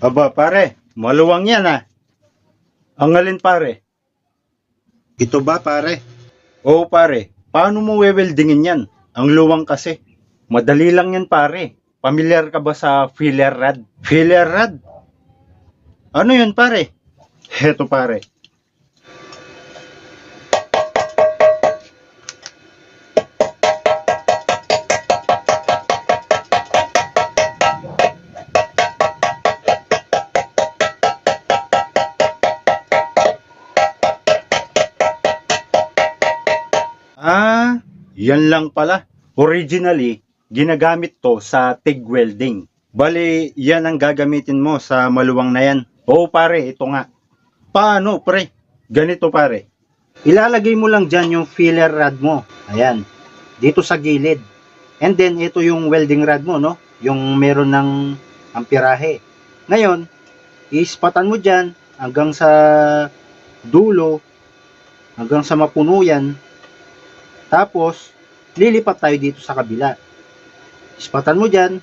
Aba pare, maluwang yan ah. Ang alin pare? Ito ba pare? Oo pare, paano mo weweldingin yan? Ang luwang kasi. Madali lang yan pare. Pamilyar ka ba sa filler rod? Filler rod? Ano yun pare? Heto pare. Yan lang pala. Originally, ginagamit to sa TIG welding. Bali, yan ang gagamitin mo sa maluwang na yan. Oo pare, ito nga. Paano pre? Ganito pare. Ilalagay mo lang dyan yung filler rod mo. Ayan. Dito sa gilid. And then, ito yung welding rod mo, no? Yung meron ng amperahe. Ngayon, ispatan mo dyan hanggang sa dulo, hanggang sa mapuno yan. Tapos, lilipat tayo dito sa kabila. Ispatan mo dyan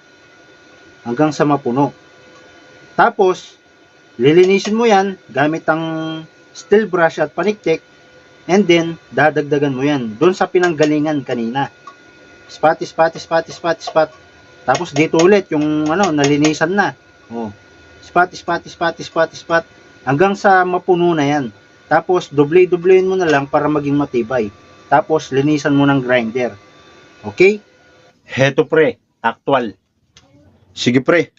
hanggang sa mapuno. Tapos, lilinisin mo yan gamit ang steel brush at paniktik. And then, dadagdagan mo yan doon sa pinanggalingan kanina. Spot, spot, spot, spot, spot. Tapos dito ulit yung nalinisan na. Oh. Spot, spot, spot, spot, spot. Hanggang sa mapuno na yan. Tapos, doble-doblein mo na lang para maging matibay. Tapos, linisan mo ng grinder. Okay? Heto pre, actual. Sige pre.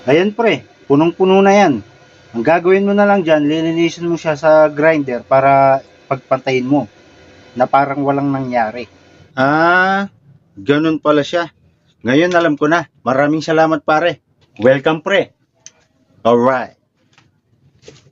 Ayan pre, punong-puno na yan. Ang gagawin mo na lang dyan, lilinisin mo siya sa grinder para pagpantayin mo na parang walang nangyari. Ganun pala siya. Ngayon alam ko na. Maraming salamat pare. Welcome pre. Alright.